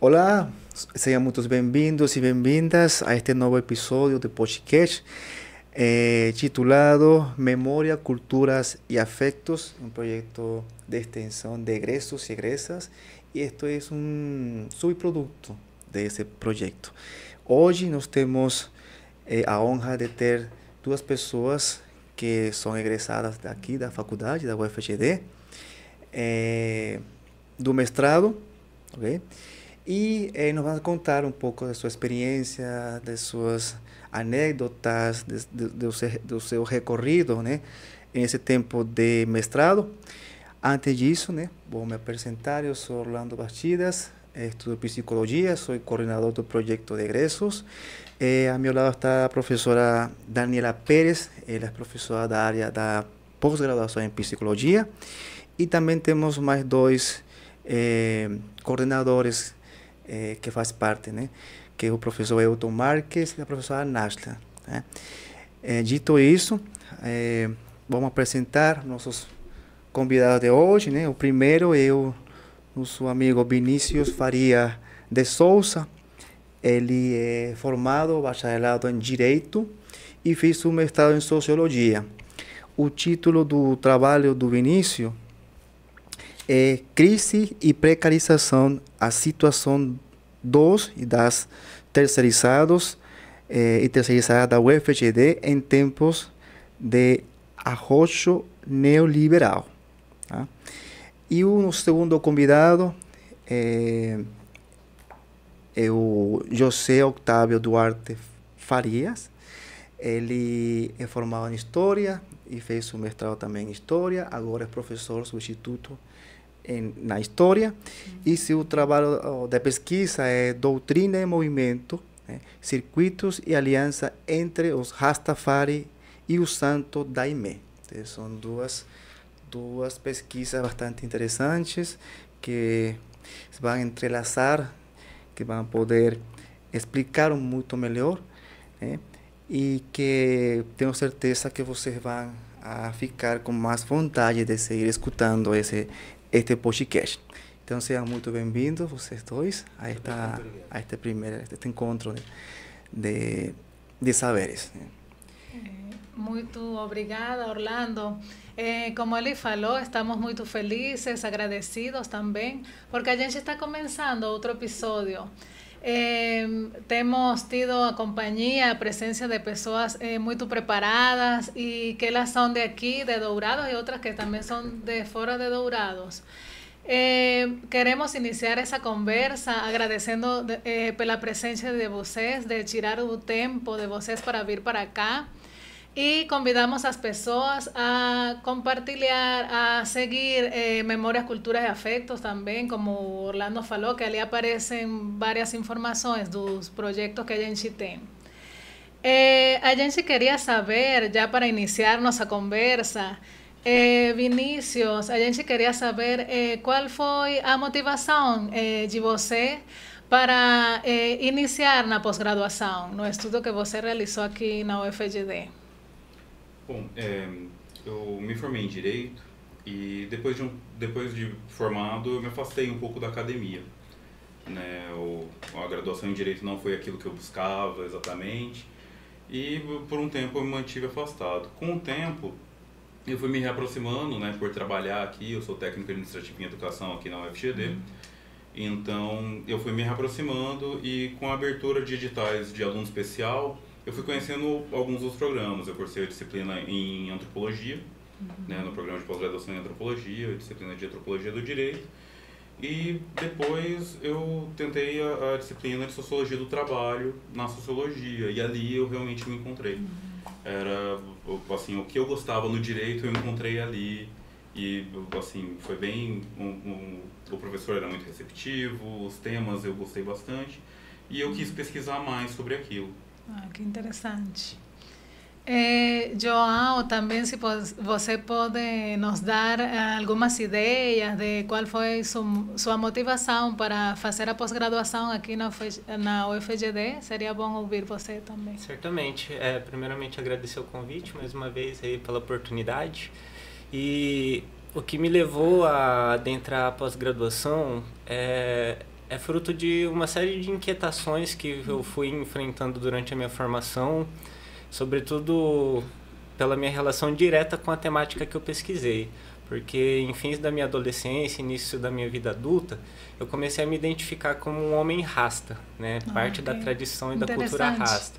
Olá, sejam muito bem-vindos e bem-vindas a este novo episódio do podcast titulado Memória, Culturas e Afectos, um projeto de extensão de egressos e egressas, e este é um subproduto desse projeto. Hoje nós temos a honra de ter duas pessoas que são egressadas daqui da faculdade, da UFGD, do mestrado, ok? E nos vão contar um pouco da sua experiência, de suas anedotas, do seu recorrido, né, nesse tempo de mestrado. Antes disso, né, vou me apresentar. Eu sou Orlando Bastidas, estudo psicologia, sou coordenador do projeto de egressos. A meu lado está a professora Daniela Pérez, ela é professora da área da pós-graduação em psicologia. E também temos mais dois coordenadores que faz parte, né? Que é o professor Elton Marques e a professora Nashla, né? Dito isso, vamos apresentar nossos convidados de hoje, né? O primeiro é o nosso amigo Vinícius Faria de Souza. Ele é formado, bacharelado em Direito e fez um mestrado em Sociologia. O título do trabalho do Vinícius é Crise e Precarização, a situação dos e das terceirizados e terceirizadas da UFGD em tempos de arroxo neoliberal. Tá? E o segundo convidado é o José Octávio Duarte Farias. Ele é formado em História e fez um mestrado também em História, agora é professor substituto na História, e seu trabalho de pesquisa é Doutrina e Movimento, né, Circuitos e Aliança entre os Rastafari e o Santo Daime. Então, são duas pesquisas bastante interessantes que vão entrelaçar, que vão poder explicar muito melhor, né, e que tenho certeza que vocês vão ficar com mais vontade de seguir escutando este podcast. Então sejam muito bem-vindos vocês dois a este encontro de saberes. Muito obrigada, Orlando. Como ele falou, estamos muito felizes, agradecidos também, porque a gente está começando outro episódio. Temos tido a companhia, a presença de pessoas muito preparadas e que elas são de aqui, de Dourados, e outras que também são de fora de Dourados. Queremos iniciar essa conversa agradecendo pela presença de vocês, de tirar o tempo de vocês para vir para cá. E convidamos as pessoas a compartilhar, a seguir Memórias, Culturas e Afectos também, como Orlando falou, que ali aparecem várias informações dos projetos que a gente tem. A gente queria saber, já para iniciar nossa conversa, Vinícius, a gente queria saber qual foi a motivação de você para iniciar na pós-graduação, no estudo que você realizou aqui na UFGD. Bom, eu me formei em Direito e depois de formado eu me afastei um pouco da academia, né? A graduação em Direito não foi aquilo que eu buscava exatamente e por um tempo eu me mantive afastado. Com o tempo eu fui me reaproximando, né, por trabalhar aqui, eu sou técnico administrativo em educação aqui na UFGD, então eu fui me reaproximando e com a abertura de editais de aluno especial eu fui conhecendo alguns dos programas. Eu cursei a disciplina em Antropologia, né, no programa de pós-graduação em Antropologia, a disciplina de Antropologia do Direito, e depois eu tentei a disciplina de Sociologia do Trabalho na Sociologia, e ali eu realmente me encontrei. Era, assim, o que eu gostava no Direito eu encontrei ali, e, assim, foi bem... o professor era muito receptivo, os temas eu gostei bastante, e eu quis pesquisar mais sobre aquilo. Que interessante. João, também se você pode nos dar algumas ideias de qual foi sua motivação para fazer a pós-graduação aqui na UFGD, seria bom ouvir você também. Certamente. Primeiramente, agradecer o convite mais uma vez aí pela oportunidade. E o que me levou a adentrar a pós-graduação é fruto de uma série de inquietações que eu fui enfrentando durante a minha formação, sobretudo pela minha relação direta com a temática que eu pesquisei. Porque em fins da minha adolescência, início da minha vida adulta, eu comecei a me identificar como um homem rasta, né? Parte da tradição e da cultura rasta.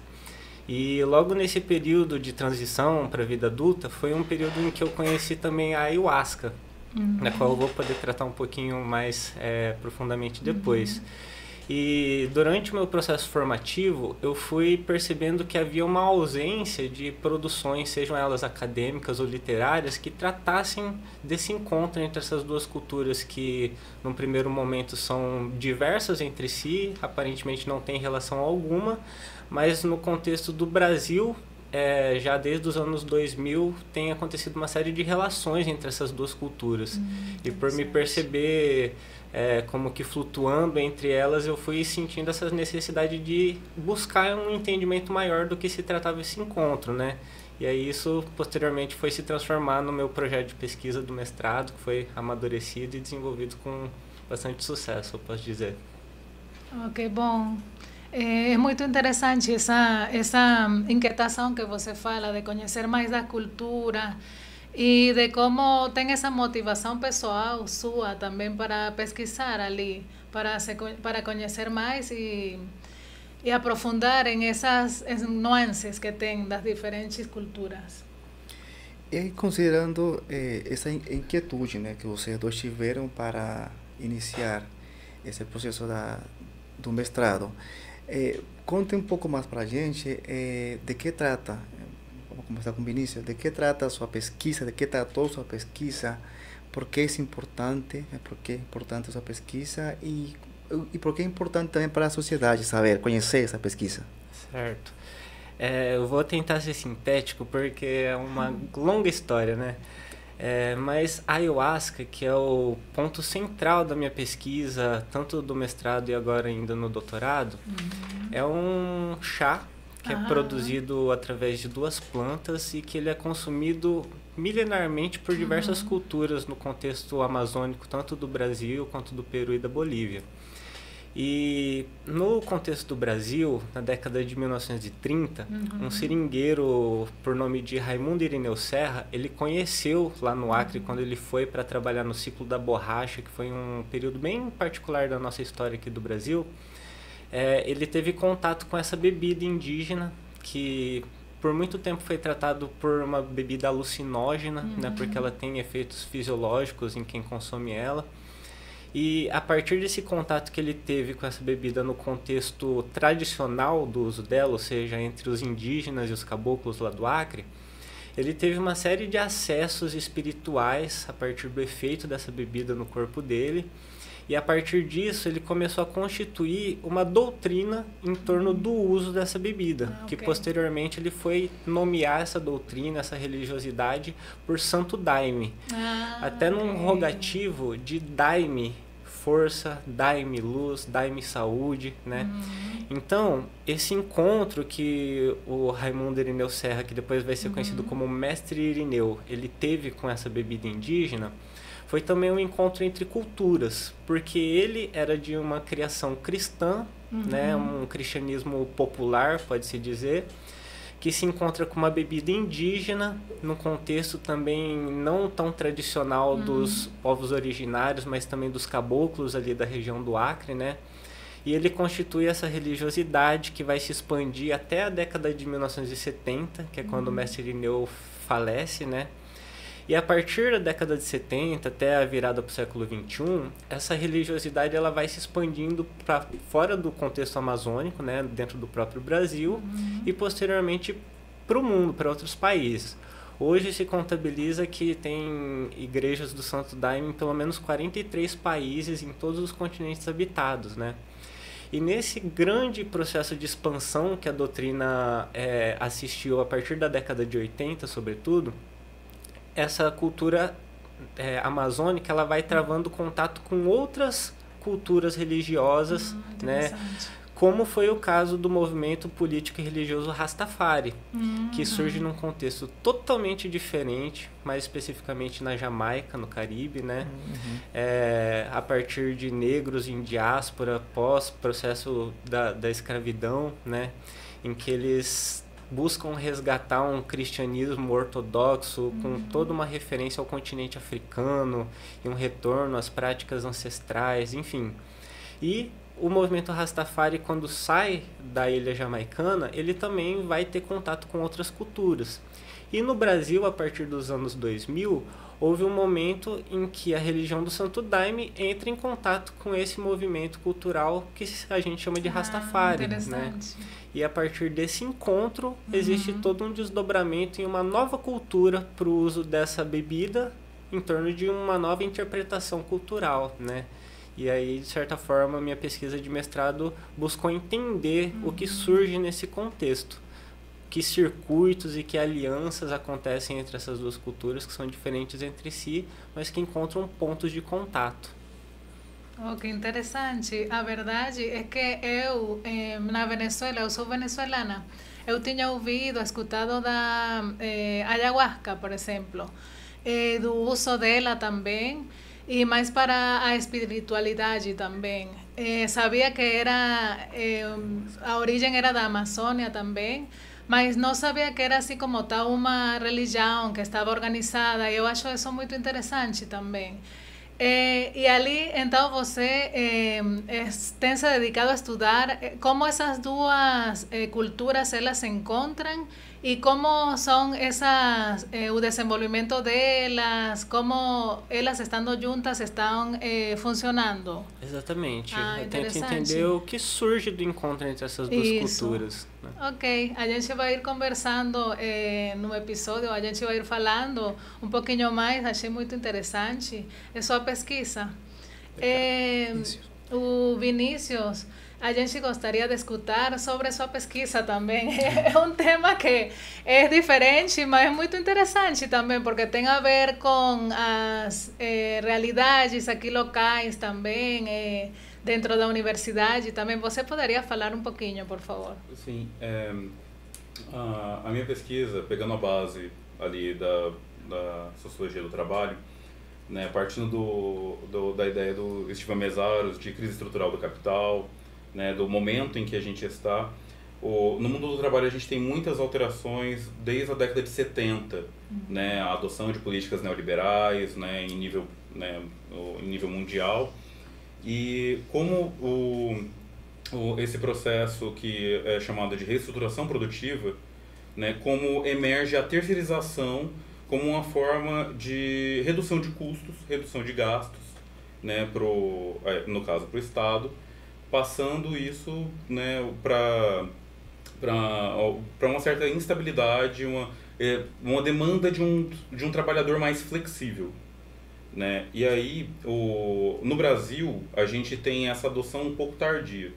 E logo nesse período de transição para a vida adulta, foi um período em que eu conheci também a ayahuasca, na qual eu vou poder tratar um pouquinho mais profundamente depois. E durante o meu processo formativo, eu fui percebendo que havia uma ausência de produções, sejam elas acadêmicas ou literárias, que tratassem desse encontro entre essas duas culturas que, num primeiro momento, são diversas entre si, aparentemente não têm relação alguma, mas no contexto do Brasil, já desde os anos 2000, tem acontecido uma série de relações entre essas duas culturas. E por me perceber como que flutuando entre elas, eu fui sentindo essa necessidade de buscar um entendimento maior do que se tratava esse encontro, né? E aí isso, posteriormente, foi se transformar no meu projeto de pesquisa do mestrado, que foi amadurecido e desenvolvido com bastante sucesso, eu posso dizer. Ok, bom. É muito interessante essa inquietação que você fala de conhecer mais da cultura e de como tem essa motivação pessoal sua também para pesquisar ali, para conhecer mais e aprofundar em essas nuances que tem das diferentes culturas. E considerando essa inquietude, né, que vocês dois tiveram para iniciar esse processo do mestrado, conte um pouco mais para a gente de que trata. Vamos começar com o Vinícius. De que trata a sua pesquisa? De que tratou sua pesquisa? Por que é importante? Por que é importante a sua pesquisa? E por que é importante também para a sociedade saber, conhecer essa pesquisa? Certo. Eu vou tentar ser sintético porque é uma longa história, né? Mas a ayahuasca, que é o ponto central da minha pesquisa, tanto do mestrado e agora ainda no doutorado, é um chá que é produzido através de duas plantas e que ele é consumido milenarmente por diversas culturas no contexto amazônico, tanto do Brasil quanto do Peru e da Bolívia. E no contexto do Brasil, na década de 1930, um seringueiro por nome de Raimundo Irineu Serra, ele conheceu lá no Acre, quando ele foi para trabalhar no ciclo da borracha, que foi um período bem particular da nossa história aqui do Brasil. Ele teve contato com essa bebida indígena, que por muito tempo foi tratado por uma bebida alucinógena, né, porque ela tem efeitos fisiológicos em quem consome ela. E a partir desse contato que ele teve com essa bebida no contexto tradicional do uso dela, ou seja, entre os indígenas e os caboclos lá do Acre, ele teve uma série de acessos espirituais a partir do efeito dessa bebida no corpo dele. E a partir disso ele começou a constituir uma doutrina em torno do uso dessa bebida, que posteriormente ele foi nomear essa doutrina, essa religiosidade, por Santo Daime. Até num rogativo de Daime força, Daime luz, Daime saúde, né? Então, esse encontro que o Raimundo Irineu Serra, que depois vai ser conhecido como Mestre Irineu, ele teve com essa bebida indígena, foi também um encontro entre culturas, porque ele era de uma criação cristã, né, um cristianismo popular, pode-se dizer, que se encontra com uma bebida indígena, num contexto também não tão tradicional dos povos originários, mas também dos caboclos ali da região do Acre, né? E ele constitui essa religiosidade que vai se expandir até a década de 1970, que é quando o mestre Irineu falece, né? E a partir da década de 70 até a virada para o século XXI, essa religiosidade ela vai se expandindo para fora do contexto amazônico, né, dentro do próprio Brasil, e posteriormente para o mundo, para outros países. Hoje se contabiliza que tem igrejas do Santo Daime em pelo menos 43 países em todos os continentes habitados, né? E nesse grande processo de expansão que a doutrina assistiu a partir da década de 80, sobretudo, essa cultura amazônica ela vai travando contato com outras culturas religiosas, né, como foi o caso do movimento político e religioso Rastafari, que surge num contexto totalmente diferente, mais especificamente na Jamaica, no Caribe, né? A partir de negros em diáspora, pós-processo da escravidão, né? Em que eles buscam resgatar um cristianismo ortodoxo com toda uma referência ao continente africano e um retorno às práticas ancestrais, enfim. E o movimento Rastafari, quando sai da ilha jamaicana, ele também vai ter contato com outras culturas. E no Brasil, a partir dos anos 2000, houve um momento em que a religião do Santo Daime entra em contato com esse movimento cultural que a gente chama de Rastafari, né? E a partir desse encontro, existe todo um desdobramento em uma nova cultura para o uso dessa bebida em torno de uma nova interpretação cultural, né? E aí, de certa forma, minha pesquisa de mestrado buscou entender o que surge nesse contexto. Que circuitos e que alianças acontecem entre essas duas culturas que são diferentes entre si, mas que encontram pontos de contato. Oh, que interessante. A verdade é que eu, na Venezuela, eu sou venezuelana, eu tinha ouvido, escutado da ayahuasca, por exemplo, do uso dela também, e mais para a espiritualidade também. Sabia que era a origem era da Amazônia também, mas não sabia que era assim como tal uma religião que estava organizada. Eu acho isso muito interessante também. E ali, então, você tem se dedicado a estudar como essas duas culturas elas se encontram e como são essas, o desenvolvimento delas, como elas estando juntas estão funcionando. Exatamente. Eu tento entender o que surge do encontro entre essas duas culturas. Né? Ok, a gente vai ir conversando no episódio, a gente vai ir falando um pouquinho mais, achei muito interessante. É sua pesquisa. O Vinícius, a gente gostaria de escutar sobre sua pesquisa também. É um tema que é diferente, mas é muito interessante também, porque tem a ver com as realidades aqui locais também, dentro da universidade também. Você poderia falar um pouquinho, por favor? Sim. A minha pesquisa, pegando a base ali da sociologia do trabalho, né, partindo da ideia do Estevam Mesaros, de crise estrutural do capital, né, do momento em que a gente está. No mundo do trabalho a gente tem muitas alterações desde a década de 70, né, a adoção de políticas neoliberais, né, em nível mundial, e como esse processo que é chamado de reestruturação produtiva, né, como emerge a terceirização como uma forma de redução de custos, redução de gastos, né, no caso para o Estado, passando isso, né, para uma certa instabilidade, uma demanda de um trabalhador mais flexível, né? E aí, no Brasil, a gente tem essa adoção um pouco tardia.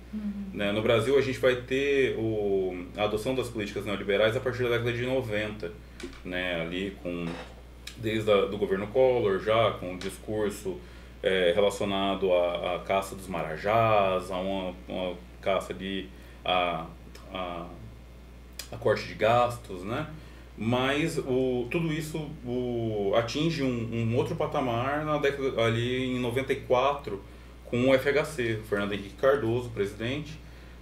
Né? No Brasil, a gente vai ter a adoção das políticas neoliberais a partir da década de 90, né? Ali desde do governo Collor, já com o discurso relacionado à caça dos marajás, a uma caça a corte de gastos, né? Mas tudo isso atinge um outro patamar na década ali em 94 com o FHC, Fernando Henrique Cardoso, presidente,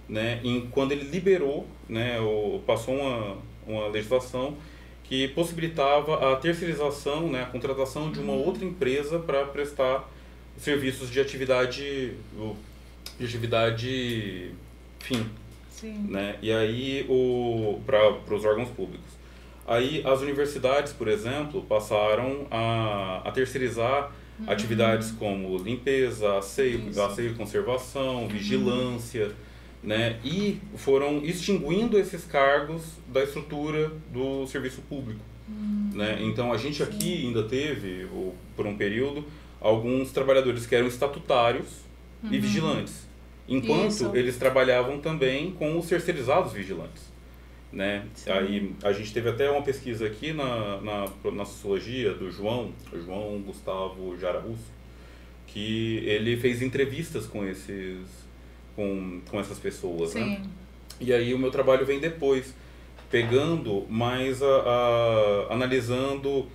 né? Quando ele liberou, né, passou uma legislação que possibilitava a terceirização, né, a contratação de uma outra empresa para prestar serviços de atividade fim, né? E aí para os órgãos públicos. Aí as universidades, por exemplo, passaram a terceirizar atividades como limpeza, asseio e conservação, vigilância, né? E foram extinguindo esses cargos da estrutura do serviço público, né? Então a gente aqui ainda teve, por um período, alguns trabalhadores que eram estatutários e vigilantes, enquanto eles trabalhavam também com os terceirizados vigilantes. Né? Aí a gente teve até uma pesquisa aqui na sociologia do João Gustavo Jara Russo, que ele fez entrevistas com com essas pessoas, né? Sim. E aí o meu trabalho vem depois, pegando mais analisando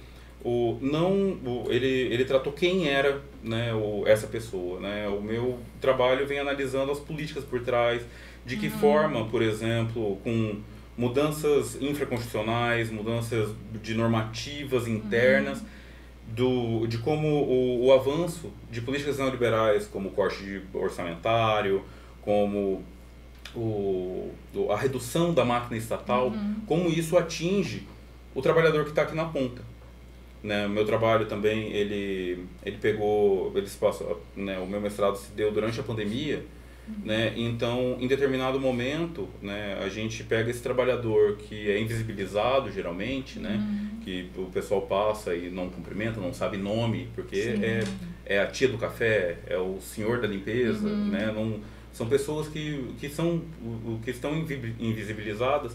ele tratou quem era, né, essa pessoa, né? O meu trabalho vem analisando as políticas por trás, de que forma, por exemplo, com mudanças infraconstitucionais, mudanças de normativas internas, de como o avanço de políticas neoliberais, como o corte orçamentário, como a redução da máquina estatal, como isso atinge o trabalhador que está aqui na ponta. Né? O meu trabalho também, né, o meu mestrado se deu durante a pandemia, né? Então, em determinado momento, né, a gente pega esse trabalhador que é invisibilizado, geralmente, né, que o pessoal passa e não cumprimenta, não sabe nome, porque é a tia do café, é o senhor da limpeza, né? São pessoas que estão invisibilizadas,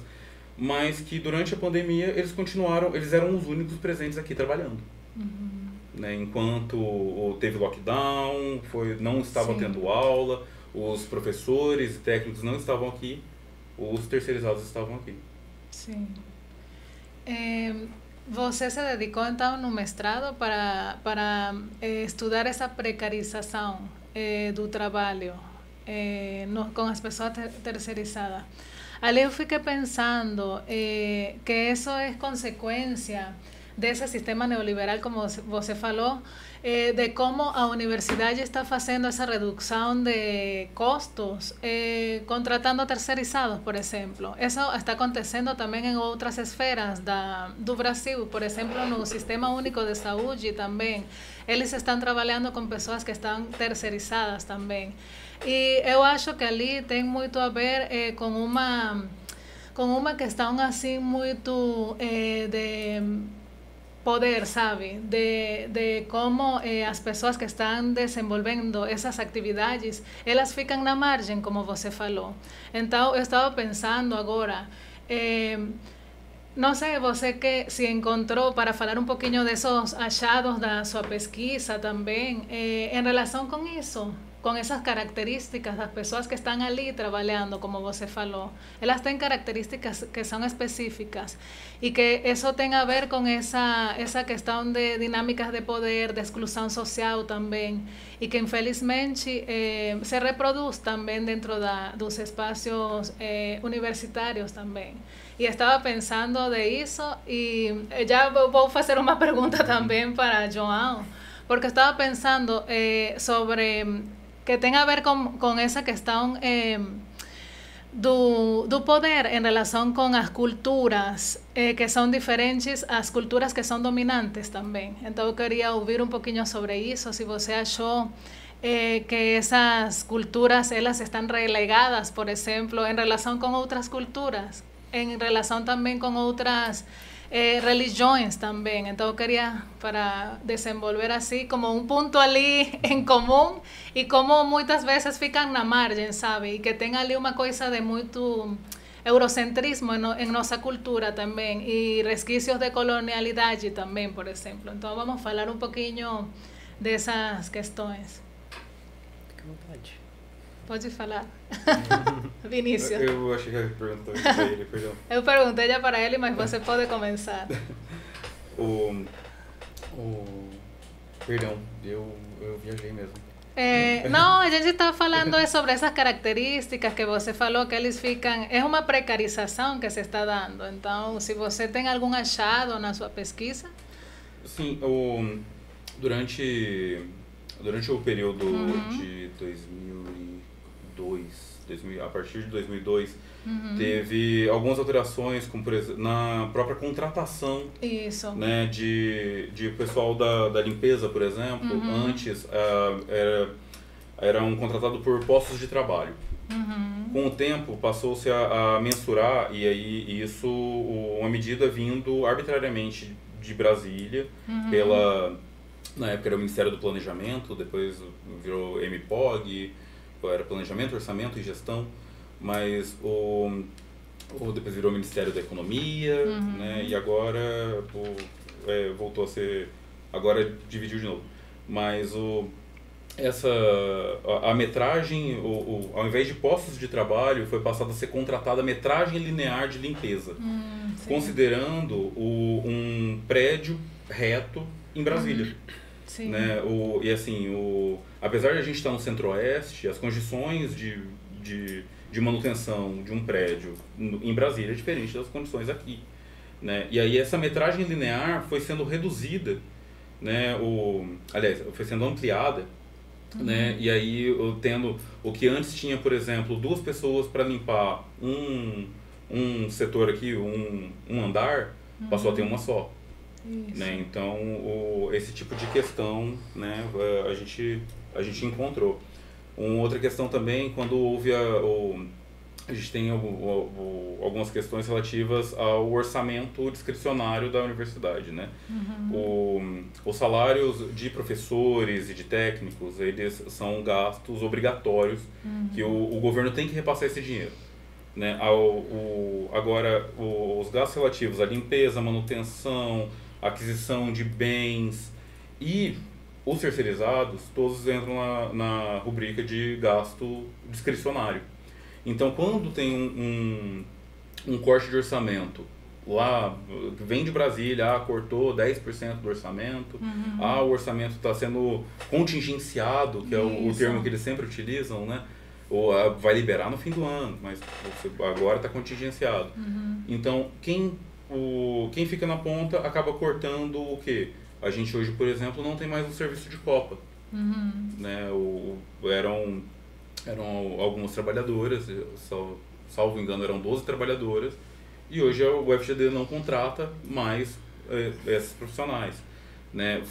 mas que durante a pandemia eles eram os únicos presentes aqui trabalhando. Né? Enquanto teve lockdown, não estava tendo aula, os professores e técnicos não estavam aqui, os terceirizados estavam aqui. Sim. Você se dedicou então no mestrado para estudar essa precarização do trabalho com as pessoas terceirizadas. Ali eu fiquei pensando que isso é consequência desse sistema neoliberal, como você falou, de como a universidade está fazendo essa redução de custos, contratando terceirizados, por exemplo. Isso está acontecendo também em outras esferas do Brasil, por exemplo, no Sistema Único de Saúde também. Eles estão trabalhando com pessoas que estão terceirizadas também. E eu acho que ali tem muito a ver com uma questão assim muito de poder, sabe? De como as pessoas que estão desenvolvendo essas atividades, elas ficam na margem, como você falou. Então, eu estava pensando agora, não sei, você que se encontrou para falar um pouquinho desses achados da sua pesquisa também, em relação com isso, com essas características das pessoas que estão ali trabalhando, como você falou. Elas têm características que são específicas e que isso tem a ver com essa questão de dinâmicas de poder, de exclusão social também, e que infelizmente se reproduz também dentro dos espaços universitários também. E estava pensando de isso e já vou fazer uma pergunta também para João, porque estava pensando sobre que tem a ver com essa questão do poder em relação com as culturas que são diferentes às culturas que são dominantes também. Então eu queria ouvir um pouquinho sobre isso, se você achou que essas culturas elas estão relegadas, por exemplo, em relação com outras culturas, em relação também com outras religiões também. Então eu queria para desenvolver assim como um ponto ali em comum e como muitas vezes ficam na margem, sabe? E que tem ali uma coisa de muito eurocentrismo em nossa cultura também e resquícios de colonialidade também, por exemplo. Então vamos falar um pouquinho dessas questões. Fica à vontade. Pode falar. Vinícius. Eu achei que eu perguntou para ele, perdão. Eu perguntei já para ele, mas você pode começar. Perdão, eu viajei mesmo. Não, a gente está falando sobre essas características que você falou, que eles ficam... É uma precarização que se está dando. Então, se você tem algum achado na sua pesquisa... Sim, durante o período de 2002, a partir de 2002, teve algumas alterações, como por exemplo, na própria contratação. Isso. Né, de pessoal da limpeza, por exemplo. Antes eram contratados por postos de trabalho. Com o tempo passou-se a mensurar, e aí isso, uma medida vindo arbitrariamente de Brasília, na época era o Ministério do Planejamento, depois virou MPOG, era Planejamento, Orçamento e Gestão, mas depois virou Ministério da Economia, né, e agora voltou a ser, agora dividiu de novo. Mas a metragem, ao invés de postos de trabalho, foi passada a ser contratada a metragem linear de limpeza, considerando um prédio reto em Brasília. Sim. Né? E assim, apesar de a gente estar no centro-oeste, as condições de manutenção de um prédio em Brasília é diferente das condições aqui. Né? E aí essa metragem linear foi sendo reduzida, né? Aliás, foi sendo ampliada, né? E aí tendo o que antes tinha, por exemplo, 2 pessoas para limpar um setor aqui, um andar, passou a ter uma só. Né? Então esse tipo de questão, né, a gente encontrou. Outra questão também, quando houve a gente tem algumas questões relativas ao orçamento discricionário da universidade, né? Os salários de professores e de técnicos, eles são gastos obrigatórios que o governo tem que repassar esse dinheiro. Né? Agora, os gastos relativos à limpeza, manutenção, aquisição de bens e os terceirizados, todos entram na rubrica de gasto discricionário. Então, quando tem um corte de orçamento, lá, vem de Brasília, cortou 10% do orçamento, o orçamento está sendo contingenciado, que é o termo que eles sempre utilizam, né? Ou vai liberar no fim do ano, mas agora está contingenciado. Então, quem fica na ponta acaba cortando o quê? A gente hoje, por exemplo, não tem mais um serviço de copa. Né? Eram algumas trabalhadoras, salvo engano eram 12 trabalhadoras, e hoje o FGD não contrata mais esses profissionais. Né?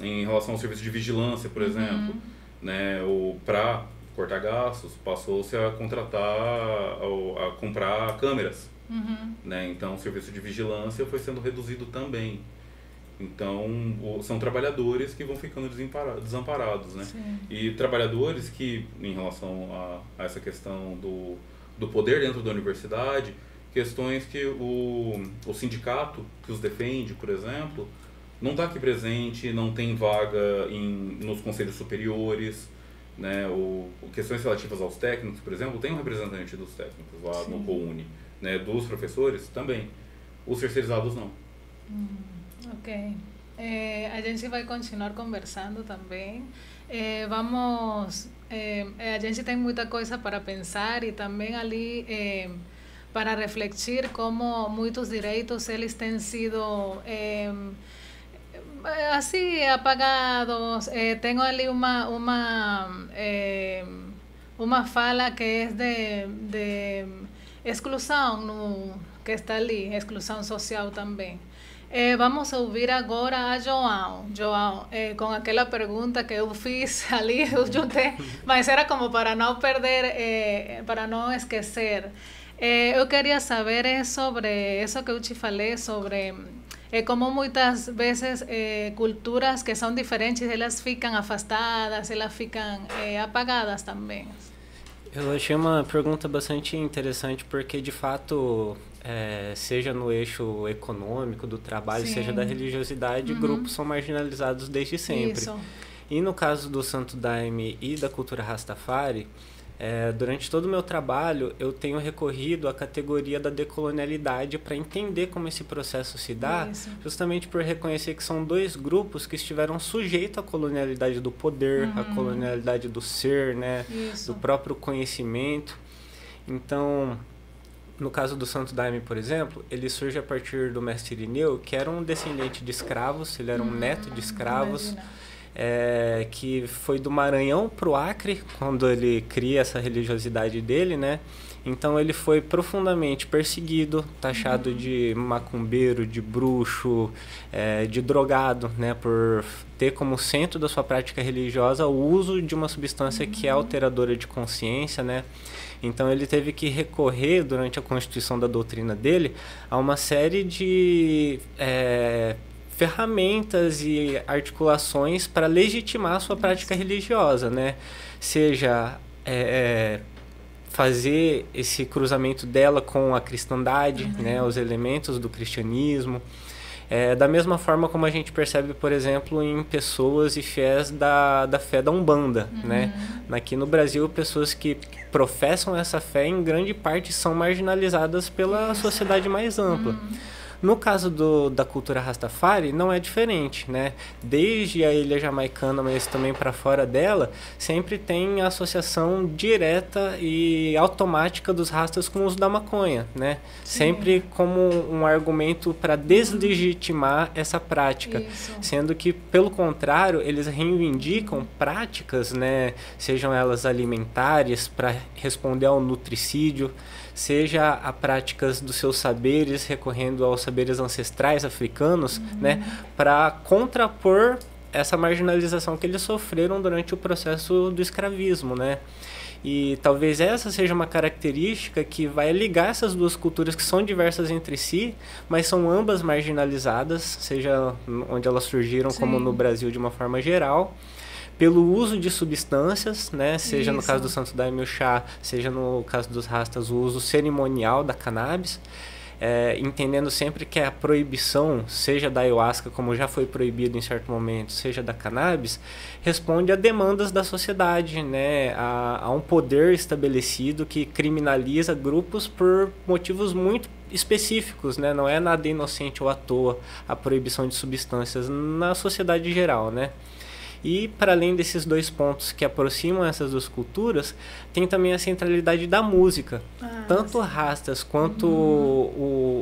Em relação ao serviço de vigilância, por exemplo, né? Para cortar gastos, passou-se a contratar, a comprar câmeras. Né? Então o serviço de vigilância foi sendo reduzido também. Então são trabalhadores que vão ficando desamparados, né? E trabalhadores que, em relação a essa questão do poder dentro da universidade, questões que o sindicato que os defende, por exemplo, não está aqui presente, não tem vaga nos conselhos superiores, né? Questões relativas aos técnicos, por exemplo, tem um representante dos técnicos lá no COUNE, né? Dos professores também, os terceirizados não. Ok. A gente vai continuar conversando também. A gente tem muita coisa para pensar e também ali para refletir como muitos direitos eles têm sido assim apagados. Tenho ali uma fala que é de exclusão que está ali, exclusão social também. Vamos ouvir agora a João, com aquela pergunta que eu fiz ali, eu juntei, mas era como para não perder, para não esquecer. Eu queria saber sobre isso que eu te falei, sobre como muitas vezes culturas que são diferentes, elas ficam afastadas, elas ficam apagadas também. Eu achei uma pergunta bastante interessante porque, de fato, seja no eixo econômico do trabalho, seja da religiosidade, grupos são marginalizados desde sempre. Isso. E no caso do Santo Daime e da cultura Rastafari, durante todo o meu trabalho, eu tenho recorrido à categoria da decolonialidade para entender como esse processo se dá, justamente por reconhecer que são 2 grupos que estiveram sujeitos à colonialidade do poder, à colonialidade do ser, né, do próprio conhecimento. Então, no caso do Santo Daime, por exemplo, ele surge a partir do mestre Irineu, que era um descendente de escravos, ele era um neto de escravos, que foi do Maranhão para o Acre, quando ele cria essa religiosidade dele, né? Então ele foi profundamente perseguido, taxado de macumbeiro, de bruxo, de drogado, né? Por ter como centro da sua prática religiosa o uso de uma substância que é alteradora de consciência, né? Então ele teve que recorrer, durante a constituição da doutrina dele, a uma série de ferramentas e articulações para legitimar a sua prática religiosa, né? Seja fazer esse cruzamento dela com a cristandade, né? Os elementos do cristianismo, Da mesma forma como a gente percebe, por exemplo, em pessoas e fiéis da fé da Umbanda, né? Aqui no Brasil, pessoas que professam essa fé, em grande parte, são marginalizadas pela sociedade mais ampla. No caso da cultura Rastafari, não é diferente, né? Desde a ilha jamaicana, mas também para fora dela, sempre tem a associação direta e automática dos rastas com o uso da maconha, né? Sim. Sempre como um argumento para deslegitimar essa prática. Isso. Sendo que, pelo contrário, eles reivindicam práticas, né? Sejam elas alimentares, para responder ao nutricídio, seja a práticas dos seus saberes, recorrendo aos saberes ancestrais africanos, né, para contrapor essa marginalização que eles sofreram durante o processo do escravismo, né? E talvez essa seja uma característica que vai ligar essas duas culturas que são diversas entre si, mas são ambas marginalizadas, seja onde elas surgiram, Sim. como no Brasil de uma forma geral, pelo uso de substâncias, né? Seja no caso do Santo Daime o chá, seja no caso dos rastas o uso cerimonial da cannabis, entendendo sempre que a proibição, seja da ayahuasca, como já foi proibido em certo momento, seja da cannabis, responde a demandas da sociedade, né? A um poder estabelecido que criminaliza grupos por motivos muito específicos, né? Não é nada inocente ou à toa a proibição de substâncias na sociedade geral, né? E, para além desses dois pontos que aproximam essas duas culturas, tem também a centralidade da música. Tanto rastas quanto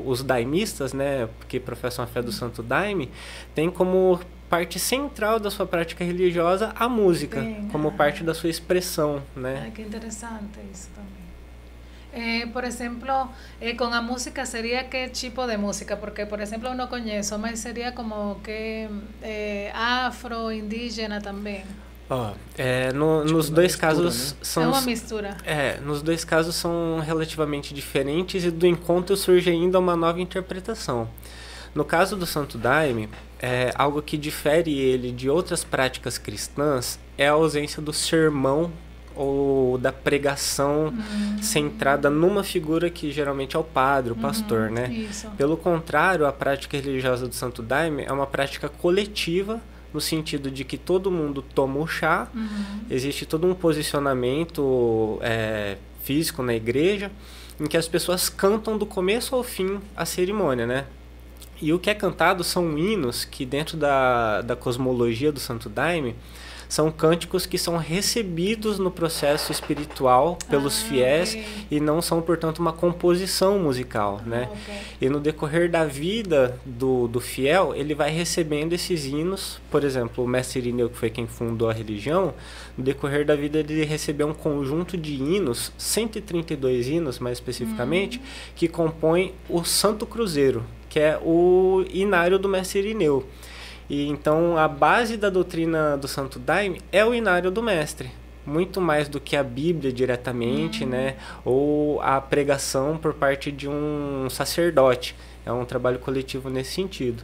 os daimistas, né, que professam a fé do Santo Daime, tem como parte central da sua prática religiosa a música, como parte da sua expressão, né? Que interessante isso também. Por exemplo, con la música sería qué tipo de música, porque por ejemplo no conheço, mas sería como que afro, indígena também. Nos dois casos, né? É uma mistura. Nos dois casos são relativamente diferentes e do encontro surge ainda uma nova interpretação. No caso do Santo Daime, algo que difere ele de outras práticas cristãs é a ausência do sermão ou da pregação centrada numa figura que geralmente é o padre, o pastor, né? Isso. Pelo contrário, a prática religiosa do Santo Daime é uma prática coletiva, no sentido de que todo mundo toma o chá, existe todo um posicionamento físico na igreja, em que as pessoas cantam do começo ao fim a cerimônia, né? E o que é cantado são hinos que, dentro da cosmologia do Santo Daime, são cânticos que são recebidos no processo espiritual pelos fiéis e não são, portanto, uma composição musical, né? E no decorrer da vida do fiel, ele vai recebendo esses hinos. Por exemplo, o mestre Irineu, que foi quem fundou a religião, no decorrer da vida ele recebeu um conjunto de hinos, 132 hinos mais especificamente, que compõem o Santo Cruzeiro, que é o inário do mestre Irineu. E então a base da doutrina do Santo Daime é o inário do mestre, muito mais do que a Bíblia diretamente, né, ou a pregação por parte de um sacerdote. É um trabalho coletivo nesse sentido.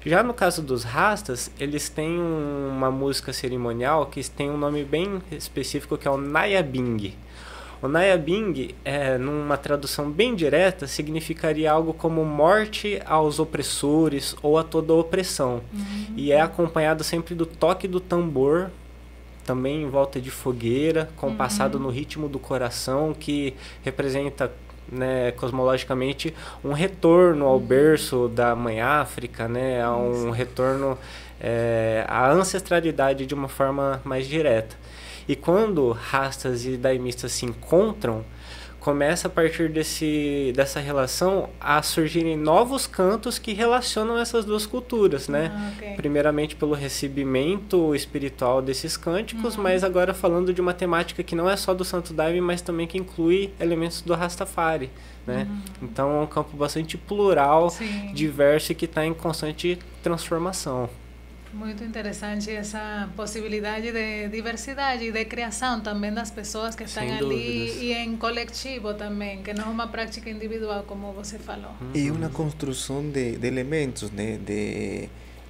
Já no caso dos rastas, eles têm uma música cerimonial que tem um nome bem específico, que é o Nayabing. O Nayabing, numa tradução bem direta, significaria algo como morte aos opressores ou a toda opressão. E é acompanhado sempre do toque do tambor, também em volta de fogueira, compassado no ritmo do coração, que representa, né, cosmologicamente, um retorno ao berço da Mãe África, né, a um retorno à ancestralidade de uma forma mais direta. E quando rastas e daimistas se encontram, começa a partir dessa relação a surgirem novos cantos que relacionam essas duas culturas, né? Primeiramente pelo recebimento espiritual desses cânticos, mas agora falando de uma temática que não é só do Santo Daime, mas também que inclui elementos do Rastafari, né? Então é um campo bastante plural, diverso e que está em constante transformação. Muito interessante essa possibilidade de diversidade e de criação também das pessoas que estão ali e em coletivo também, que não é uma prática individual, como você falou. E uma construção de elementos, né,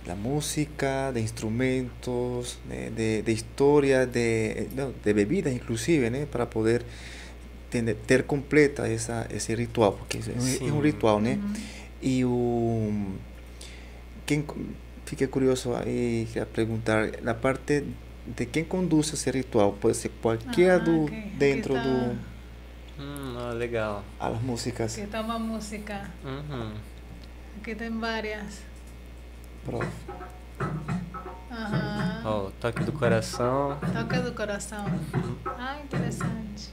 da música, de instrumentos, né, de história, de bebidas inclusive, né, para poder ter completa esse ritual, porque é um ritual, né? E fiquei curioso aí, queria perguntar, na parte de quem conduz esse ritual, pode ser qualquer dentro tá. do... legal. As músicas. Aqui está uma música. Aqui tem várias. Pronto. Toque do coração. Toque do coração. Interessante.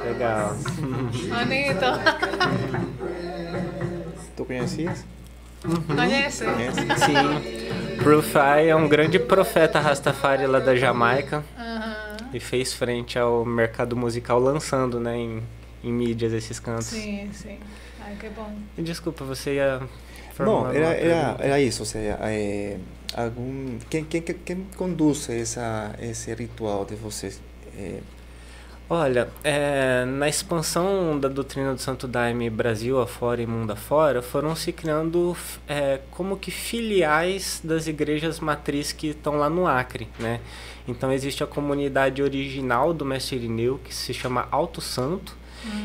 Legal. Bonito. Tu conhecias? Conhece? Sim. Rufai é um grande profeta Rastafari lá da Jamaica. E fez frente ao mercado musical lançando, né, em mídias esses cantos. Sim. Ai, que bom. E desculpa, você ia... Não, era isso, ou seja, quem conduz esse ritual de vocês? Olha, na expansão da doutrina do Santo Daime Brasil afora e mundo afora, foram se criando como que filiais das igrejas matriz que estão lá no Acre, né? Então existe a comunidade original do Mestre Irineu, que se chama Alto Santo,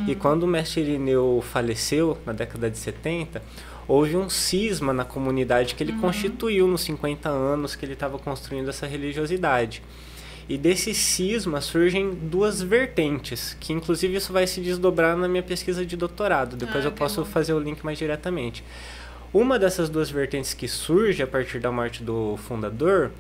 e quando o Mestre Irineu faleceu, na década de 70, houve um cisma na comunidade que ele constituiu nos 50 anos que ele estava construindo essa religiosidade. E desse cisma surgem duas vertentes, que inclusive isso vai se desdobrar na minha pesquisa de doutorado. Depois eu posso fazer o link mais diretamente. Uma dessas duas vertentes que surge a partir da morte do fundador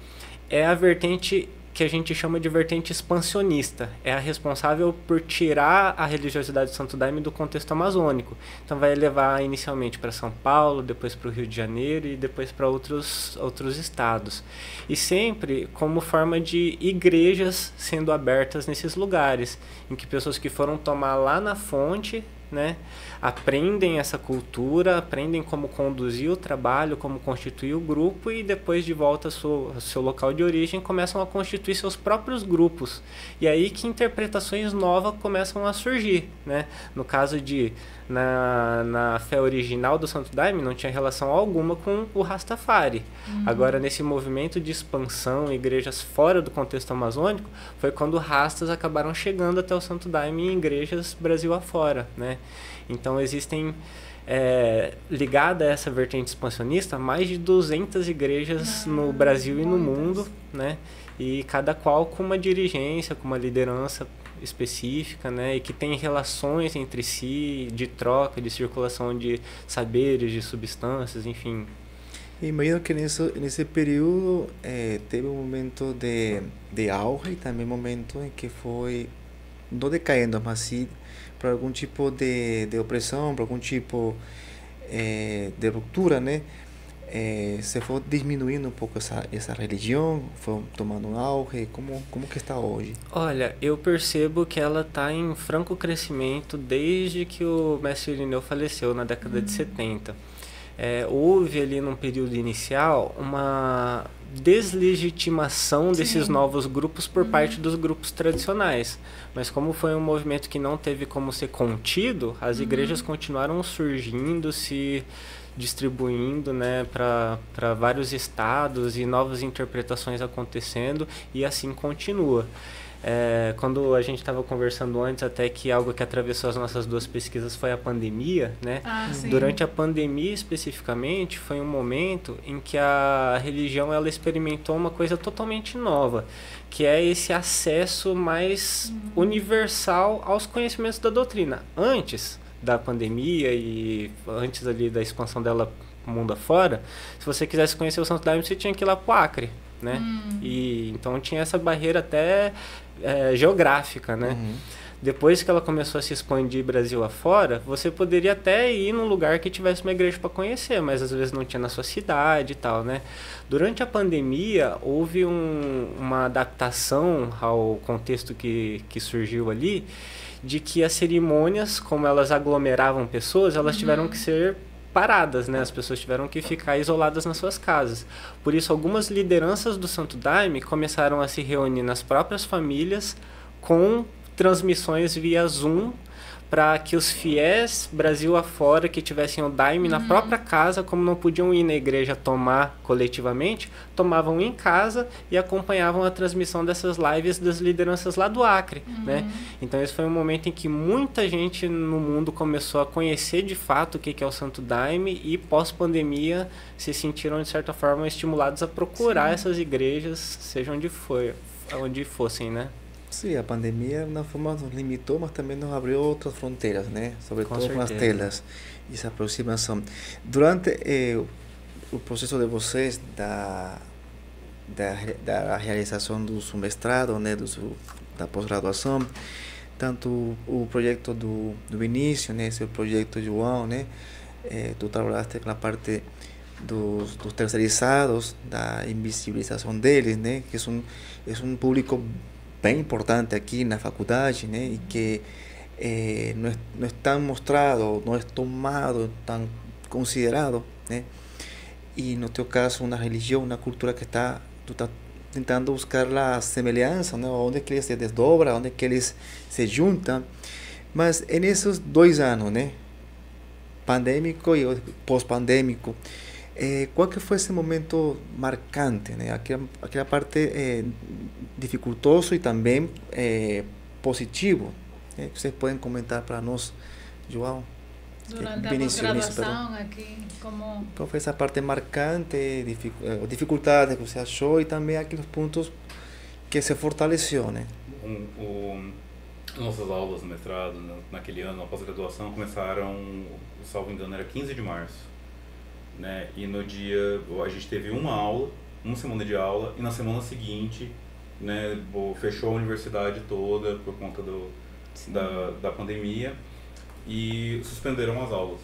é a vertente que a gente chama de vertente expansionista. É a responsável por tirar a religiosidade do Santo Daime do contexto amazônico. Então vai levar inicialmente para São Paulo, depois para o Rio de Janeiro e depois para outros estados. E sempre como forma de igrejas sendo abertas nesses lugares, em que pessoas que foram tomar lá na fonte, né, aprendem essa cultura, aprendem como conduzir o trabalho, como constituir o grupo e depois de volta ao seu local de origem começam a constituir seus próprios grupos. E aí que interpretações novas começam a surgir, né? No caso de na fé original do Santo Daime não tinha relação alguma com o Rastafari. Agora nesse movimento de expansão, igrejas fora do contexto amazônico, foi quando rastas acabaram chegando até o Santo Daime em igrejas Brasil afora, né? Então existem, ligada a essa vertente expansionista, mais de 200 igrejas no Brasil e no mundo, né? E cada qual com uma dirigência, com uma liderança específica, né? E que tem relações entre si, de troca, de circulação de saberes, de substâncias, enfim. Imagino que nesse período teve um momento de auge e também um momento em que foi, não decaindo, mas sim para algum tipo de opressão, para algum tipo de ruptura, né? Se foi diminuindo um pouco essa religião, foi tomando um auge, como que está hoje? Olha, eu percebo que ela está em franco crescimento desde que o Mestre Irineu faleceu na década de 70. Houve ali num período inicial uma deslegitimação desses novos grupos por parte dos grupos tradicionais. Mas como foi um movimento que não teve como ser contido, as igrejas continuaram surgindo, se distribuindo, né, para vários estados e novas interpretações acontecendo, e assim continua. Quando a gente estava conversando antes, até que algo que atravessou as nossas duas pesquisas foi a pandemia, né? Durante a pandemia especificamente foi um momento em que a religião ela experimentou uma coisa totalmente nova, que é esse acesso mais universal aos conhecimentos da doutrina. Antes da pandemia e antes ali da expansão dela mundo afora, se você quisesse conhecer o Santo Daime, você tinha que ir lá pro Acre, né? E então tinha essa barreira até geográfica, né? Depois que ela começou a se expandir Brasil afora, você poderia até ir num lugar que tivesse uma igreja para conhecer, mas às vezes não tinha na sua cidade e tal, né? Durante a pandemia, houve uma adaptação ao contexto que surgiu ali, de que as cerimônias, como elas aglomeravam pessoas, elas tiveram que ser paradas, né? As pessoas tiveram que ficar isoladas nas suas casas. Por isso, algumas lideranças do Santo Daime começaram a se reunir nas próprias famílias com transmissões via Zoom para que os fiéis Brasil afora que tivessem o Daime na própria casa, como não podiam ir na igreja tomar coletivamente, tomavam em casa e acompanhavam a transmissão dessas lives das lideranças lá do Acre, né? Então esse foi um momento em que muita gente no mundo começou a conhecer de fato o que é o Santo Daime e pós-pandemia se sentiram de certa forma estimulados a procurar essas igrejas, seja onde fossem, né? Sim, a pandemia de uma forma nos limitou, mas também nos abriu outras fronteiras, né? Sobretudo com as telas e essa aproximação. Durante o processo de vocês da realização do seu mestrado, né? Da pós-graduação, tanto o projeto do Vinícius, né? Esse projeto João, né? Tu trabalhaste com a parte dos terceirizados, da invisibilização deles, né? Que é um público bem importante aqui na faculdade, né? E que não é tão mostrado, não é tomado, tão considerado, né? E no teu caso, uma religião, uma cultura que tu está tentando buscar a semelhança, né? Onde é que eles se desdobram, onde é que eles se juntam. Mas nesses 2 anos, né? Pandêmico e pós-pandêmico, qual que foi esse momento marcante, né? Aquela parte dificultoso e também positivo, né? Que vocês podem comentar para nós, João? Durante a pós-graduação aqui, como... Qual foi essa parte marcante, dificuldade que você achou e também aqueles pontos que se fortaleceu, né? Nossas aulas no mestrado, naquele ano, na pós-graduação, começaram, salvo engano, era 15 de março. Né? E no dia, a gente teve uma semana de aula, e na semana seguinte, né, fechou a universidade toda por conta da pandemia e suspenderam as aulas.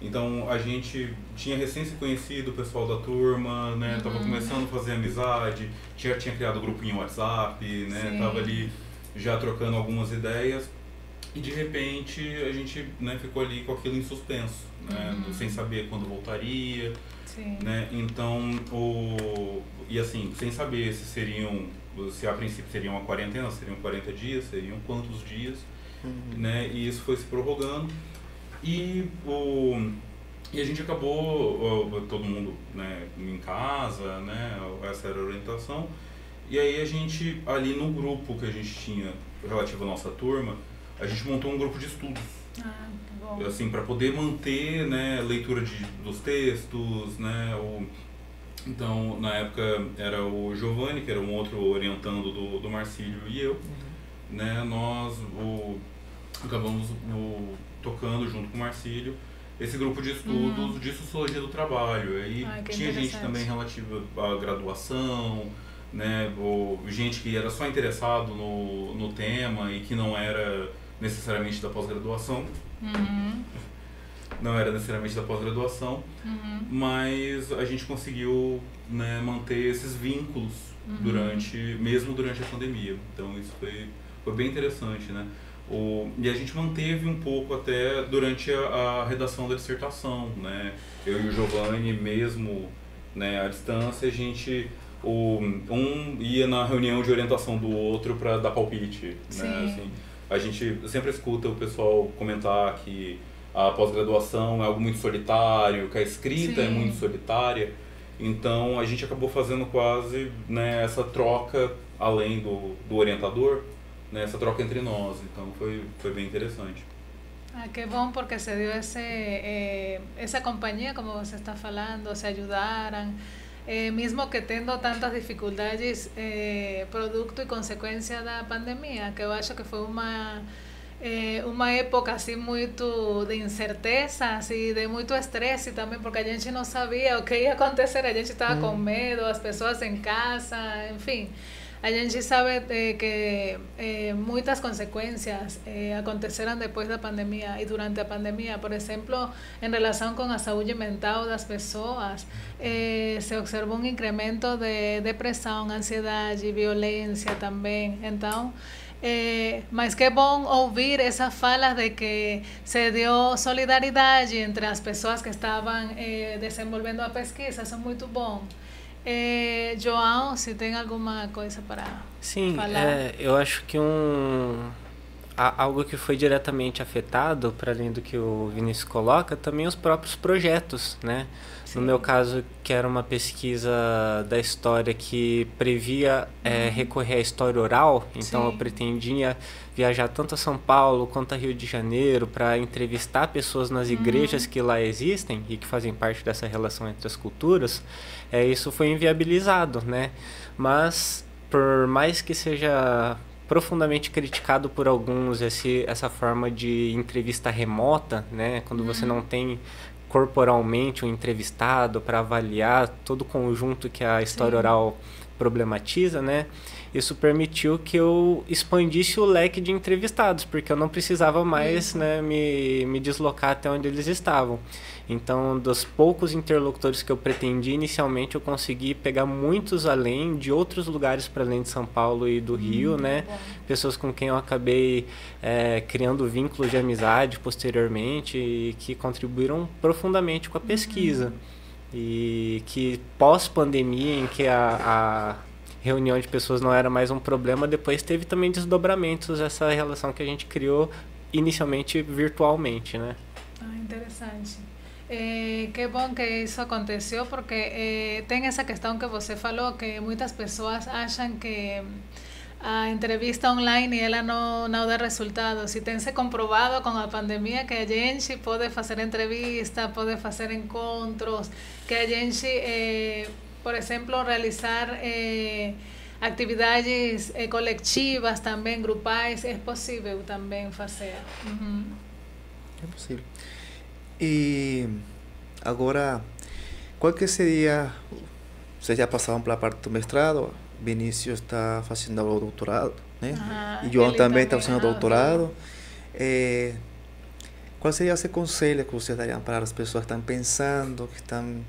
Então a gente tinha recém se conhecido o pessoal da turma, né, tava começando a fazer amizade, tinha criado grupinho WhatsApp, né, tava ali já trocando algumas ideias. E de repente a gente, né, ficou ali com aquilo em suspenso, né, sem saber quando voltaria, né, então, e assim, sem saber se a princípio seriam uma quarentena, seriam 40 dias, seriam quantos dias, né, e isso foi se prorrogando, e a gente acabou, todo mundo, né, em casa, né, essa era a orientação, e aí a gente, ali no grupo que a gente tinha relativo à nossa turma, a gente montou um grupo de estudos, assim, para poder manter, né, leitura dos textos, né, então, na época, era o Giovanni, que era um outro orientando do Marcílio, e eu, né, nós acabamos tocando junto com o Marcílio esse grupo de estudos de sociologia do trabalho. Aí tinha gente também relativa à graduação, né, gente que era só interessado no tema e que não era necessariamente da pós-graduação. Não era necessariamente da pós-graduação, mas a gente conseguiu, né, manter esses vínculos mesmo durante a pandemia. Então isso foi bem interessante, né? E a gente manteve um pouco até durante a redação da dissertação, né? Eu e o Giovanni, mesmo, né, à distância, a gente ia na reunião de orientação do outro para dar palpite, né? Assim, a gente sempre escuta o pessoal comentar que a pós-graduação é algo muito solitário, que a escrita é muito solitária. Então a gente acabou fazendo quase, né, essa troca além do orientador, né, essa troca entre nós. Então foi bem interessante. Qué bom, porque se dio esa compañía, como você está falando, se ayudaran, mesmo que tendo tantas dificuldades, producto e consequência da pandemia, que eu acho que foi uma época assim muito de incertezas e de muito estresse também, porque a gente não sabia o que ia acontecer, a gente estava com medo, as pessoas em casa, enfim. A gente sabe que muitas consequências aconteceram depois da pandemia e durante a pandemia. Por exemplo, em relação com a saúde mental das pessoas, se observou um incremento de depressão, ansiedade, violência também. Então, mas que bom ouvir essa fala de que se deu solidariedade entre as pessoas que estavam desenvolvendo a pesquisa. Isso é muito bom. João, se tem alguma coisa para falar? Eu acho que algo que foi diretamente afetado, para além do que o Vinícius coloca, também os próprios projetos, né? Sim. No meu caso, que era uma pesquisa da história que previa recorrer à história oral, então eu pretendia viajar tanto a São Paulo quanto a Rio de Janeiro para entrevistar pessoas nas igrejas que lá existem e que fazem parte dessa relação entre as culturas. Isso foi inviabilizado, né? Mas, por mais que seja profundamente criticado por alguns essa forma de entrevista remota, né? Quando você não tem corporalmente um entrevistado para avaliar todo o conjunto que a história oral problematiza, né? Isso permitiu que eu expandisse o leque de entrevistados, porque eu não precisava mais, né, me deslocar até onde eles estavam. Então, dos poucos interlocutores que eu pretendia inicialmente, eu consegui pegar muitos além de outros lugares para além de São Paulo e do Rio, né? Pessoas com quem eu acabei criando vínculos de amizade posteriormente e que contribuíram profundamente com a pesquisa. E que pós-pandemia, em que a reunião de pessoas não era mais um problema, depois teve também desdobramentos essa relação que a gente criou inicialmente virtualmente, né? Interessante. Que bom que isso aconteceu, porque tem essa questão que você falou, que muitas pessoas acham que a entrevista online ela não dá resultados. E tem se comprovado com a pandemia que a gente pode fazer entrevistas, pode fazer encontros, que a gente, por exemplo, realizar atividades coletivas também, grupais, é possível também fazer. É possível. E agora, qual que seria, vocês já passaram pela parte do mestrado, Vinícius está fazendo o doutorado, né? E João também está fazendo o doutorado. Qual seria esse conselho que vocês dariam para as pessoas que estão pensando, que estão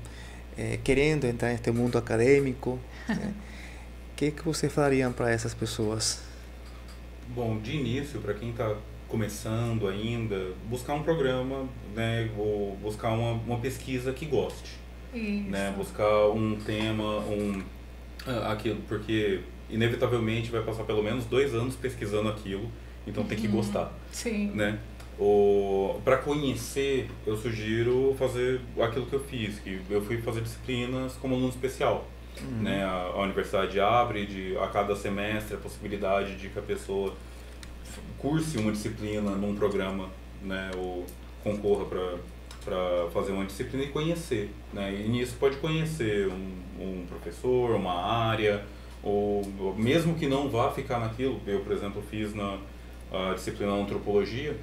querendo entrar neste mundo acadêmico? O que vocês falariam para essas pessoas? Bom, de início, para quem está começando ainda, buscar um programa, né, ou buscar uma pesquisa que goste, né, buscar um tema, aquilo, porque inevitavelmente vai passar pelo menos 2 anos pesquisando aquilo, então tem que gostar, né? Para conhecer, eu sugiro fazer aquilo que eu fiz, que eu fui fazer disciplinas como aluno especial, né? A universidade abre a cada semestre a possibilidade de que a pessoa curse uma disciplina num programa, né, ou concorra para fazer uma disciplina e conhecer, né? E nisso pode conhecer um professor, uma área, ou mesmo que não vá ficar naquilo. Eu, por exemplo, fiz a disciplina antropologia,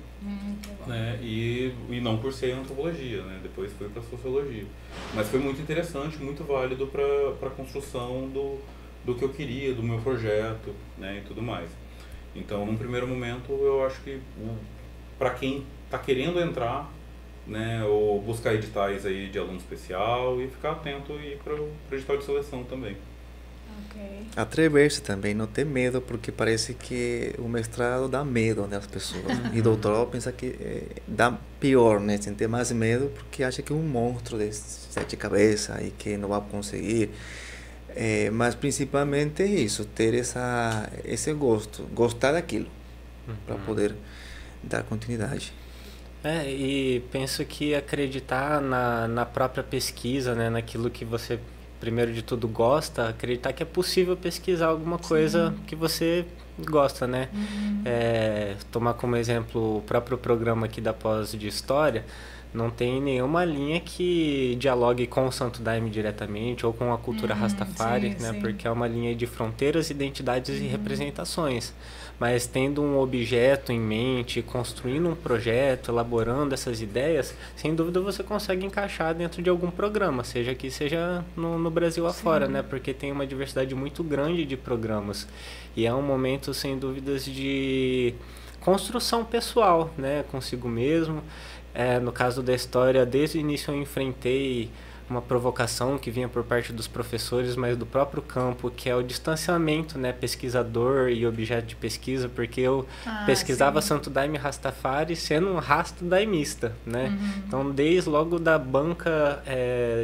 né, e não cursei antropologia, né? Depois fui para sociologia. Mas foi muito interessante, muito válido para a construção do que eu queria, do meu projeto, né, e tudo mais. Então, num primeiro momento, eu acho que para quem está querendo entrar, né, ou buscar editais aí de aluno especial e ficar atento e para o edital de seleção também. Atrever-se também, não ter medo, porque parece que o mestrado dá medo, né, às pessoas. E doutorado pensa que dá pior, né, sem ter mais medo, porque acha que é um monstro de 7 cabeças e que não vai conseguir. Mas principalmente isso, ter esse gosto, gostar daquilo, para poder dar continuidade. E penso que acreditar na própria pesquisa, né, naquilo que você, primeiro de tudo, gosta, acreditar que é possível pesquisar alguma coisa que você gosta, né? Tomar como exemplo o próprio programa aqui da pós de História, não tem nenhuma linha que dialogue com o Santo Daime diretamente ou com a cultura Rastafari, né? Porque é uma linha de fronteiras, identidades e representações. Mas tendo um objeto em mente, construindo um projeto, elaborando essas ideias, sem dúvida você consegue encaixar dentro de algum programa, seja aqui, seja no Brasil afora, né? Porque tem uma diversidade muito grande de programas. E é um momento, sem dúvidas, de construção pessoal, né? Consigo mesmo. No caso da história, desde o início eu enfrentei uma provocação que vinha por parte dos professores, mas do próprio campo, que é o distanciamento, né, pesquisador e objeto de pesquisa, porque eu pesquisava Santo Daime Rastafari sendo um rasto-daimista, né? Então, desde logo da banca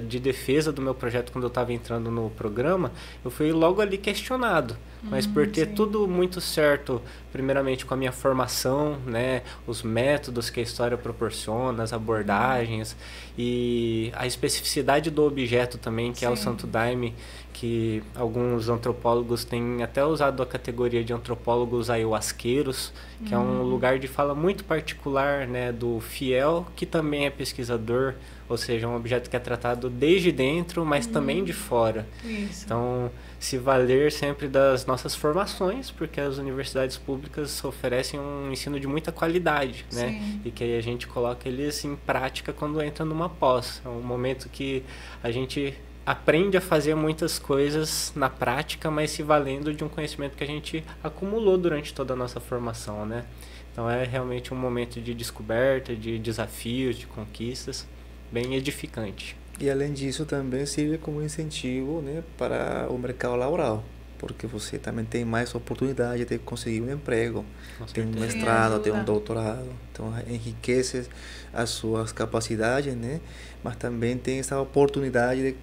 de defesa do meu projeto, quando eu estava entrando no programa, eu fui logo ali questionado. mas por ter sim. tudo muito certo, primeiramente com a minha formação, né, os métodos que a história proporciona, as abordagens e a especificidade do objeto também, que é o Sim. Santo Daime, que alguns antropólogos têm até usado a categoria de antropólogos ayahuasqueiros, que é um lugar de fala muito particular, né, do fiel, que também é pesquisador, ou seja, um objeto que é tratado desde dentro, mas também de fora. Isso. Então, se valer sempre das nossas formações, porque as universidades públicas oferecem um ensino de muita qualidade, né? Sim. E que aí a gente coloca eles em prática quando entra numa pós. É um momento que a gente aprende a fazer muitas coisas na prática, mas se valendo de um conhecimento que a gente acumulou durante toda a nossa formação, né? Então é realmente um momento de descoberta, de desafios, de conquistas, bem edificante. E além disso também serve como incentivo, né, para o mercado laboral, porque você também tem mais oportunidade de conseguir um emprego, Com tem um certeza. mestrado, Sem tem um dúvida. doutorado, então enriquece as suas capacidades, né, mas também tem essa oportunidade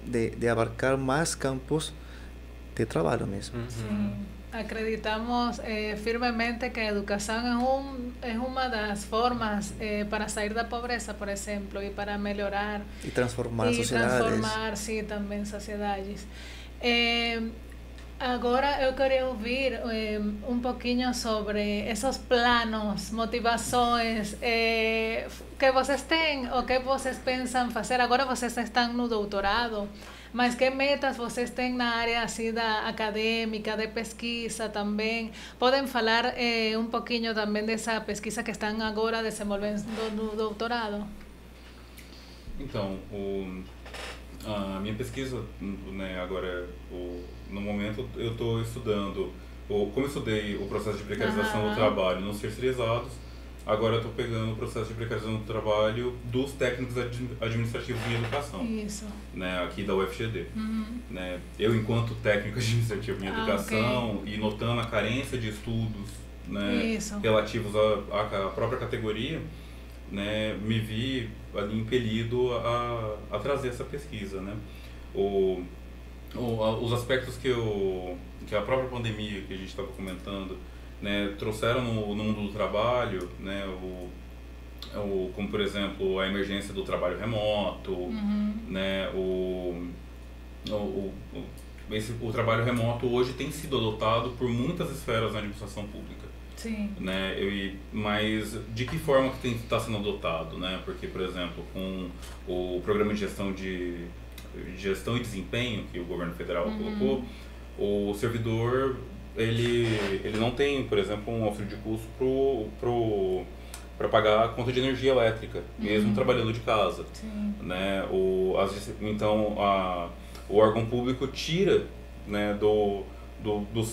de abarcar mais campos de trabalho mesmo. Sim. Acreditamos firmemente que a educação é uma das formas para sair da pobreza, por exemplo, e para melhorar E transformar e sociedades. transformar, sim, também sociedades. Agora eu queria ouvir um pouquinho sobre esses planos, motivações que vocês têm ou que vocês pensam fazer. Agora vocês estão no doutorado, mas que metas vocês têm na área assim da acadêmica, de pesquisa também? Podem falar um pouquinho também dessa pesquisa que estão agora desenvolvendo no doutorado? Então, a minha pesquisa, né, agora, no momento eu estou estudando, como eu estudei o processo de precarização do trabalho nos terceirizados, agora eu estou pegando o processo de precarização do trabalho dos técnicos administrativos em educação. Isso. Né, aqui da UFGD. Né, eu, enquanto técnico administrativo em educação, e notando a carência de estudos, né, relativos à própria categoria, né, me vi ali impelido a trazer essa pesquisa, né. Os aspectos que a própria pandemia que a gente estava comentando, né, trouxeram no mundo do trabalho, né, como por exemplo a emergência do trabalho remoto, né, o trabalho remoto hoje tem sido adotado por muitas esferas da administração pública. Sim. Né, mas de que forma que está sendo adotado, né? Porque, por exemplo, com o programa de gestão e desempenho que o governo federal colocou, o servidor ele não tem, por exemplo, um auxílio de custo para pagar a conta de energia elétrica, mesmo trabalhando de casa. Sim. Né? Então o órgão público tira, né, do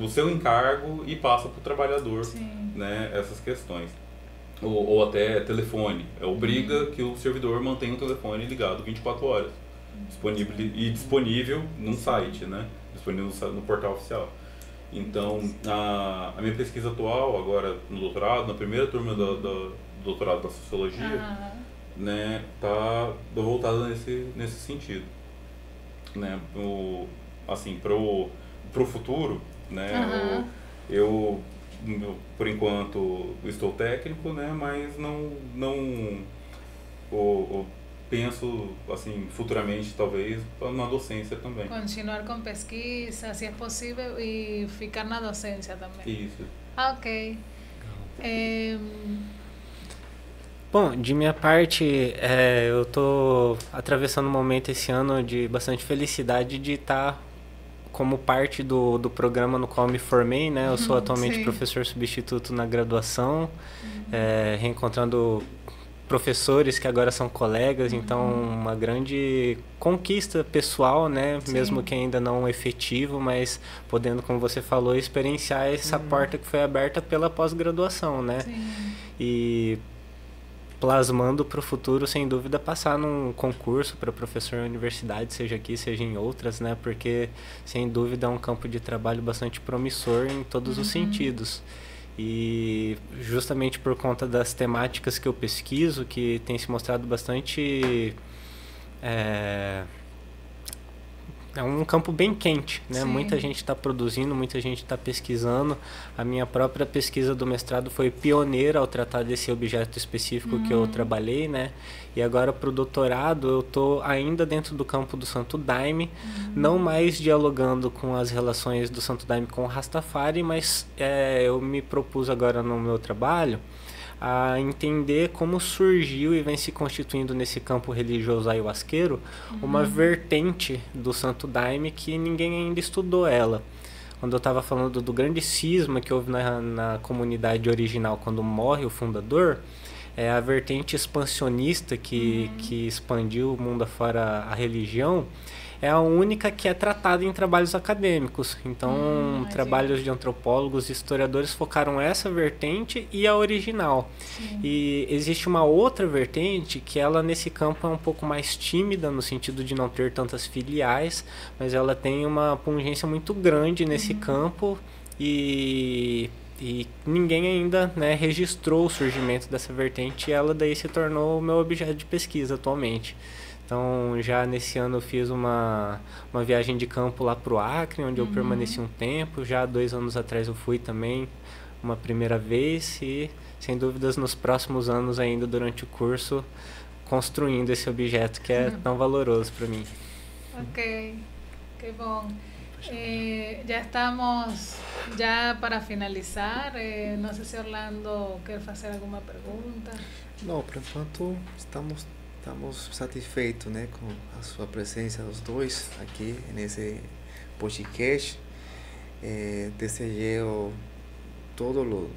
seu encargo e passa para o trabalhado, né, essas questões. Ou até telefone, obriga que o servidor mantenha o telefone ligado 24 horas, disponível num site, né, disponível no portal oficial. Então, a minha pesquisa atual, agora no doutorado, na primeira turma do doutorado da Sociologia, né, tá voltada nesse sentido. Né, assim, pro futuro, né, eu por enquanto estou técnico, né, mas não penso assim futuramente talvez na docência também. Continuar com pesquisa, se é possível, e ficar na docência também. Isso. Ok. Bom, de minha parte, eu estou atravessando um momento esse ano de bastante felicidade de estar como parte do programa no qual me formei, né? Eu sou atualmente professor substituto na graduação, reencontrando professores que agora são colegas, então uma grande conquista pessoal, né? Mesmo que ainda não efetivo, mas podendo, como você falou, experienciar essa porta que foi aberta pela pós-graduação, né? E plasmando para o futuro, sem dúvida, passar num concurso para professor em universidade, seja aqui, seja em outras, né? Porque, sem dúvida, é um campo de trabalho bastante promissor em todos os sentidos. E justamente por conta das temáticas que eu pesquiso, que tem se mostrado bastante é um campo bem quente, né? Sim. Muita gente está produzindo, muita gente está pesquisando. A minha própria pesquisa do mestrado foi pioneira ao tratar desse objeto específico que eu trabalhei, né? E agora para o doutorado eu estou ainda dentro do campo do Santo Daime, não mais dialogando com as relações do Santo Daime com o Rastafari, mas eu me propus agora no meu trabalho a entender como surgiu e vem se constituindo nesse campo religioso ayahuasqueiro uma vertente do Santo Daime que ninguém ainda estudou ela. Quando eu estava falando do grande cisma que houve na comunidade original quando morre o fundador, a vertente expansionista que expandiu o mundo afora a religião, é a única que é tratada em trabalhos acadêmicos. Então, trabalhos de antropólogos e historiadores focaram essa vertente e a original. Sim. E existe uma outra vertente que ela nesse campo é um pouco mais tímida, no sentido de não ter tantas filiais, mas ela tem uma pungência muito grande nesse campo e ninguém ainda, né, registrou o surgimento dessa vertente e ela daí se tornou o meu objeto de pesquisa atualmente. Então, já nesse ano eu fiz uma viagem de campo lá para o Acre, onde eu permaneci um tempo. Já 2 anos atrás eu fui também uma primeira vez e, sem dúvidas, nos próximos anos ainda durante o curso, construindo esse objeto que é tão valoroso para mim. Ok, que bom. Já estamos para finalizar. Não sei se Orlando quer fazer alguma pergunta. Não, por enquanto estamos satisfeitos, né, com a sua presença, os dois, aqui nesse podcast. Desejo todo o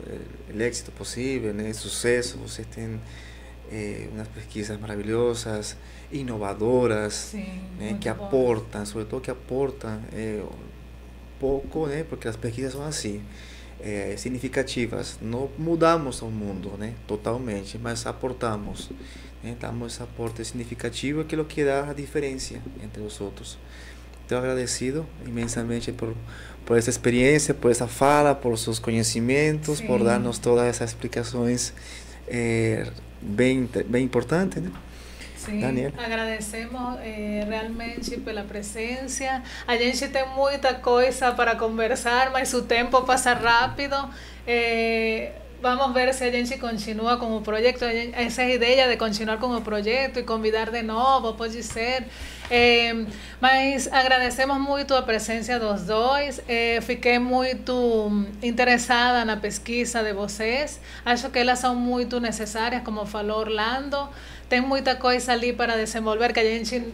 êxito possível, né, sucesso. Vocês têm umas pesquisas maravilhosas, inovadoras, Sim, né, que bom. aportam, sobretudo que aportam pouco, né, porque as pesquisas são assim, significativas. Não mudamos o mundo, né, totalmente, mas aportamos. Damos esse aporte significativo que é o que dá a diferença entre os outros. Estou agradecido imensamente por essa experiência, por essa fala, por seus conhecimentos, Sim. por dar-nos todas essas explicações bem importantes, né? Sim, Daniela. agradecemos realmente pela presença. A gente tem muita coisa para conversar, mas o tempo passa rápido. Vamos ver se a gente continua com o projeto. Essa ideia de continuar com o projeto e convidar de novo, pode ser. Mas agradecemos muito a presença dos dois. Fiquei muito interessada na pesquisa de vocês. Acho que elas são muito necessárias, como falou Orlando. Tem muita coisa ali para desenvolver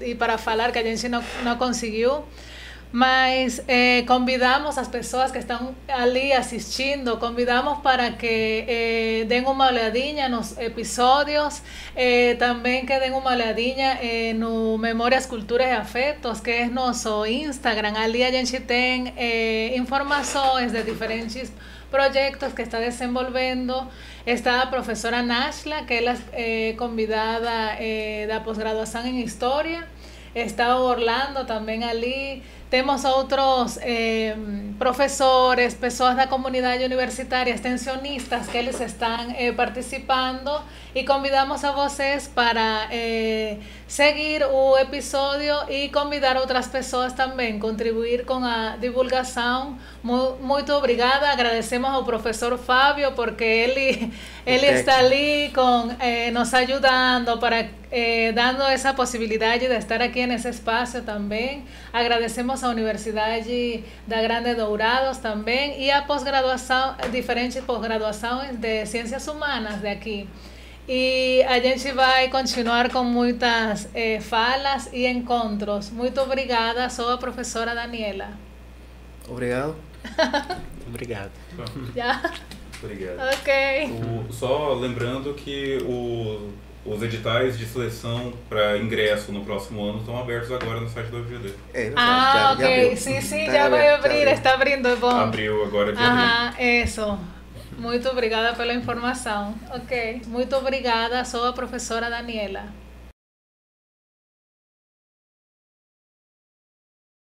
e para falar que a gente não conseguiu. Mas convidamos as pessoas que estão ali assistindo, convidamos para que den uma olhadinha nos episódios, também que den uma olhadinha no Memórias, Culturas e Afetos, que é nosso Instagram. Ali a gente tem informações de diferentes projetos que está desenvolvendo. Está a professora Nashla, que ela é convidada da pós-graduação em História. Está Orlando também ali. Temos outros professores, pessoas da comunidade universitária, extensionistas, que eles estão participando, e convidamos a vocês para seguir o episódio e convidar outras pessoas também, contribuir com a divulgação. Muito obrigada, agradecemos ao professor Fábio, porque ele está ali nos ajudando, dando essa possibilidade de estar aqui nesse espaço também. Agradecemos a Universidade da Grande Dourados também e a pós-graduação, diferentes pós-graduações de Ciências Humanas de aqui. E a gente vai continuar com muitas falas e encontros. Muito obrigada, sou a professora Daniela. Obrigado. Obrigado. Já? Obrigado. Ok. Só lembrando que os editais de seleção para ingresso no próximo ano estão abertos agora no site do UFGD. Ok. Sim, já vai abrir, está abrindo, é bom. Abriu agora de abril. Isso. Muito obrigada pela informação. Ok. Muito obrigada, sou a professora Daniela.